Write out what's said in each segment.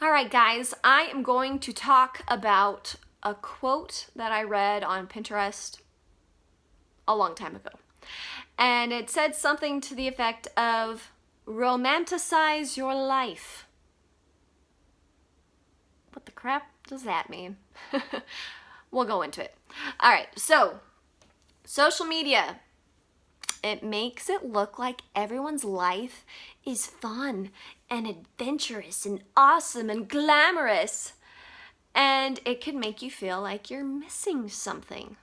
All right, guys, I am going to talk about a quote that I read on Pinterest a long time ago. And it said something to the effect of, romanticize your life. What the crap does that mean? We'll go into it. All right, so social media. It makes it look like everyone's life is fun and adventurous and awesome and glamorous. And it can make you feel like you're missing something.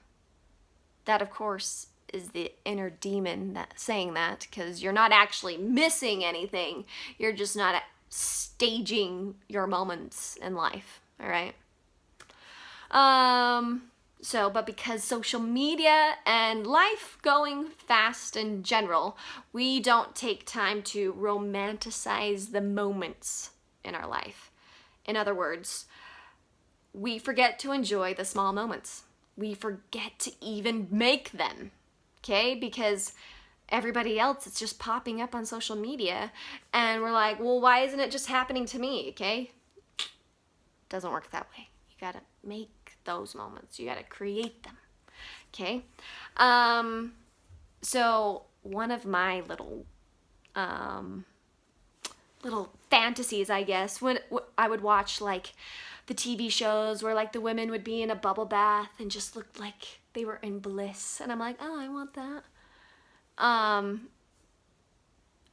That, of course, is the inner demon saying that, because you're not actually missing anything. You're just not staging your moments in life, all right? But because social media and life going fast in general, we don't take time to romanticize the moments in our life. In other words, we forget to enjoy the small moments. We forget to even make them, okay? Because everybody else, it's just popping up on social media, and we're like, well, why isn't it just happening to me, okay? Doesn't work that way. You gotta make those moments. You gotta create them, okay? So one of my little fantasies, I guess, when I would watch like the TV shows where like the women would be in a bubble bath and just looked like they were in bliss, and I'm like, oh, I want that.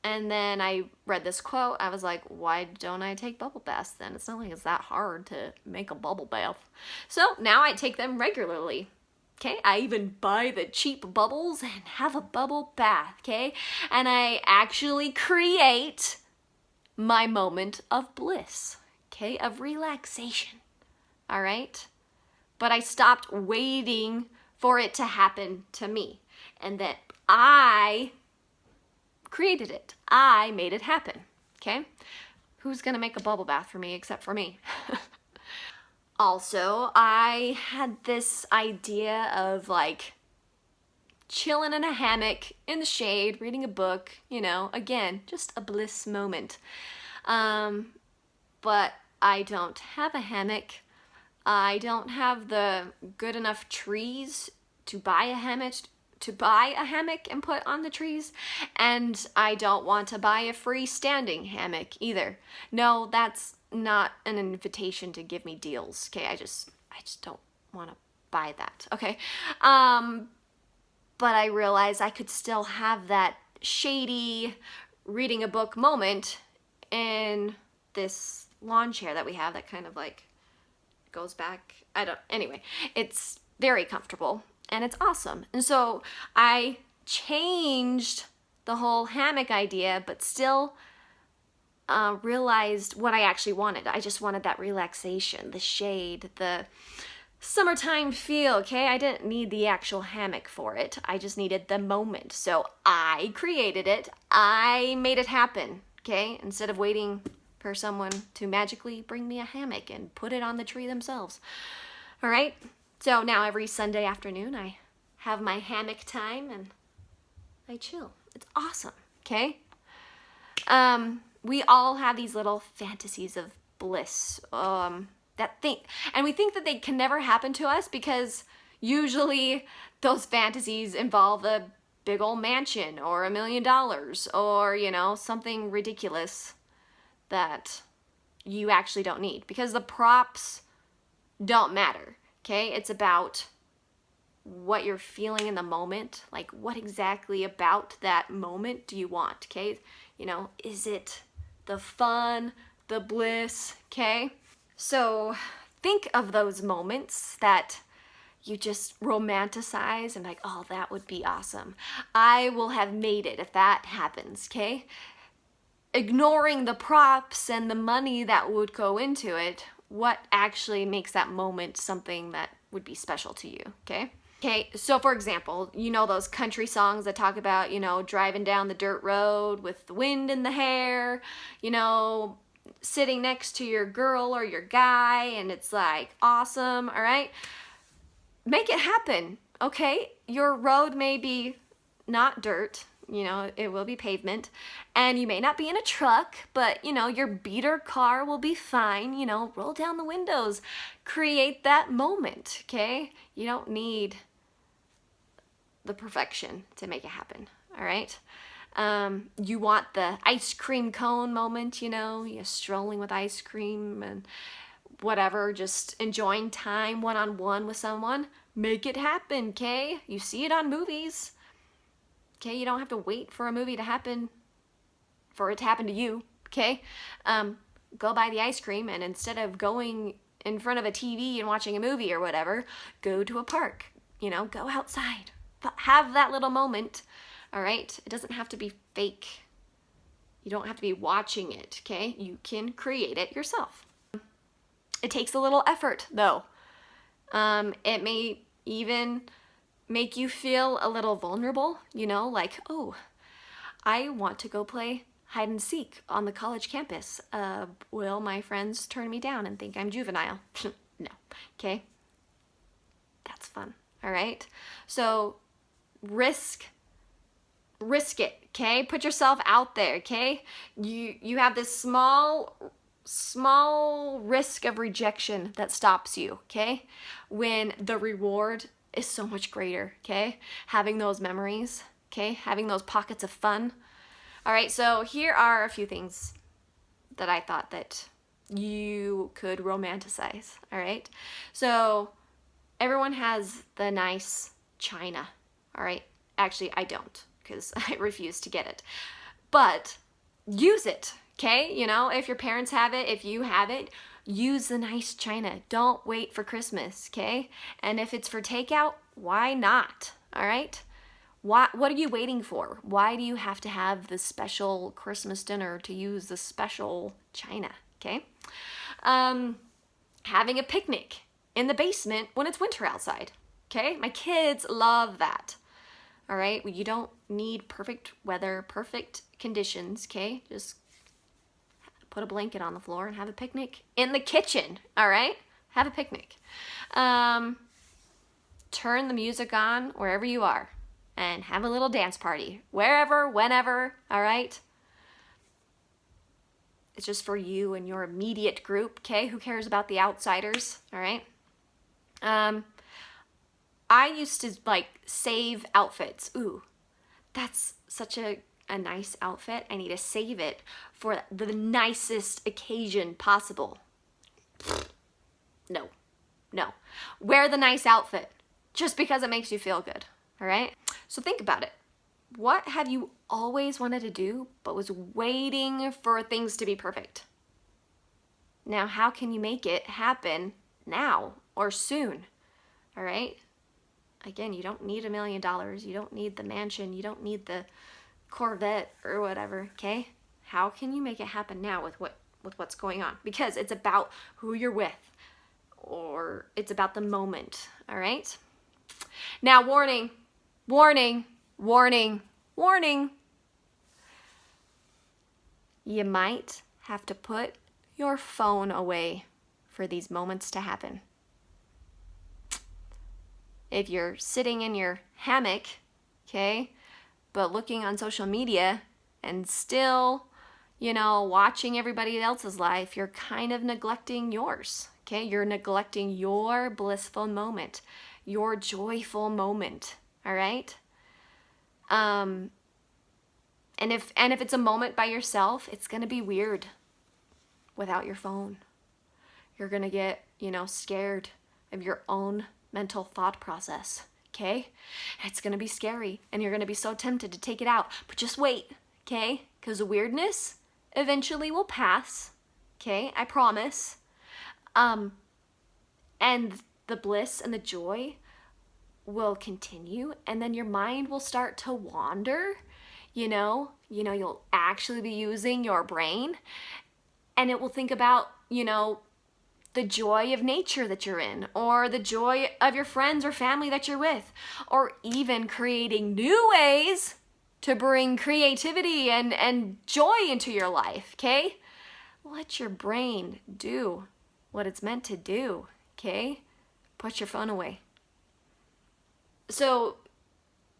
And then I read this quote. I was like, why don't I take bubble baths then? It's not like it's that hard to make a bubble bath. So now I take them regularly. Okay, I even buy the cheap bubbles and have a bubble bath, okay? And I actually create my moment of bliss, okay, of relaxation, all right? But I stopped waiting for it to happen to me, and that I created it. I made it happen, okay? Who's gonna make a bubble bath for me except for me? Also, I had this idea of like chilling in a hammock in the shade, reading a book, you know, again, just a bliss moment. But I don't have a hammock. I don't have the good enough trees to buy a hammock and put on the trees, and I don't want to buy a freestanding hammock either. No, that's not an invitation to give me deals, okay? I just don't want to buy that, okay? But I realized I could still have that shady reading a book moment in this lawn chair that we have that kind of like goes back. Anyway, it's very comfortable and it's awesome. And so I changed the whole hammock idea, but still realized what I actually wanted. I just wanted that relaxation, the shade, the summertime feel, okay? I didn't need the actual hammock for it. I just needed the moment. So I created it. I made it happen, okay? Instead of waiting for someone to magically bring me a hammock and put it on the tree themselves. All right? So now every Sunday afternoon I have my hammock time and I chill. It's awesome, okay? We all have these little fantasies of bliss, and we think that they can never happen to us because usually those fantasies involve a big old mansion or $1 million or, you know, something ridiculous that you actually don't need, because the props don't matter, okay? It's about what you're feeling in the moment, like what exactly about that moment do you want, okay? You know, is it the fun, the bliss, okay? So think of those moments that you just romanticize and like, oh, that would be awesome. I will have made it if that happens, okay? Ignoring the props and the money that would go into it, what actually makes that moment something that would be special to you, okay? Okay, so for example, you know those country songs that talk about, you know, driving down the dirt road with the wind in the hair, you know, sitting next to your girl or your guy, and it's like awesome, all right? Make it happen, okay? Your road may be not dirt, You know, it will be pavement. And you may not be in a truck, but, you know, your beater car will be fine. You know, roll down the windows. Create that moment, okay? You don't need the perfection to make it happen, all right? You want the ice cream cone moment, you know, you're strolling with ice cream and whatever, just enjoying time one-on-one with someone. Make it happen, okay? You see it on movies. Okay, you don't have to wait for a movie to happen, for it to happen to you, okay? Go buy the ice cream, and instead of going in front of a TV and watching a movie or whatever, go to a park, you know, go outside. Have that little moment, all right? It doesn't have to be fake. You don't have to be watching it, okay? You can create it yourself. It takes a little effort, though. It may even make you feel a little vulnerable, you know, like, oh, I want to go play hide and seek on the college campus. Will my friends turn me down and think I'm juvenile? No, okay? That's fun, all right? So risk it, okay? Put yourself out there, okay? You have this small risk of rejection that stops you, okay? When the reward is so much greater, okay? Having those memories, okay? Having those pockets of fun. All right, so here are a few things that I thought that you could romanticize, all right? So everyone has the nice china, all right? Actually, I don't, because I refuse to get it. But use it, okay? You know, if your parents have it, if you have it, use the nice china. Don't wait for Christmas, okay? And if it's for takeout, why not? All right? What are you waiting for? Why do you have to have the special Christmas dinner to use the special china, okay? Having a picnic in the basement when it's winter outside, okay? My kids love that, all right? You don't need perfect weather, perfect conditions, okay? Just put a blanket on the floor and have a picnic in the kitchen, all right? Have a picnic. Turn the music on wherever you are and have a little dance party, wherever, whenever, all right? It's just for you and your immediate group, okay? Who cares about the outsiders, all right? I used to, like, save outfits. Ooh, that's such a nice outfit. I need to save it for the nicest occasion possible. No. Wear the nice outfit just because it makes you feel good, all right? So think about it. What have you always wanted to do but was waiting for things to be perfect? Now, how can you make it happen now or soon, all right? Again, you don't need $1 million. You don't need the mansion. You don't need the Corvette or whatever, okay? How can you make it happen now with what's going on? Because it's about who you're with, or it's about the moment, all right? Now, warning. You might have to put your phone away for these moments to happen. If you're sitting in your hammock, okay, but looking on social media and still, you know, watching everybody else's life, you're kind of neglecting yours, okay? You're neglecting your blissful moment, your joyful moment, all right? And if it's a moment by yourself, it's going to be weird without your phone. You're going to get, you know, scared of your own mental thought process, okay? It's going to be scary, and you're going to be so tempted to take it out. But just wait, okay? Because the weirdness eventually will pass, okay? I promise. And the bliss and the joy will continue, and then your mind will start to wander, you know, you'll actually be using your brain, and it will think about, you know, the joy of nature that you're in, or the joy of your friends or family that you're with, or even creating new ways to bring creativity and joy into your life, okay? Let your brain do what it's meant to do, okay? Put your phone away. So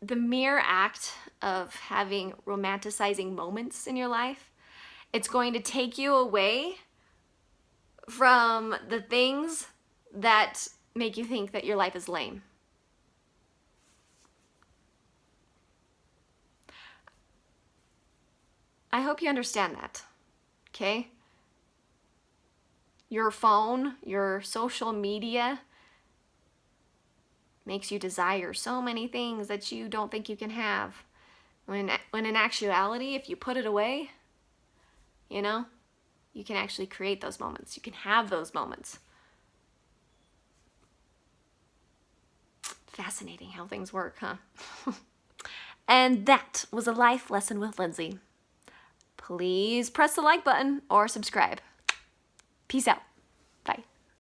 the mere act of having romanticizing moments in your life, it's going to take you away from the things that make you think that your life is lame. I hope you understand that, okay? Your phone, your social media makes you desire so many things that you don't think you can have. When in actuality, if you put it away, you know, you can actually create those moments. You can have those moments. Fascinating how things work, huh? And that was a life lesson with Lindsey. Please press the like button or subscribe. Peace out. Bye.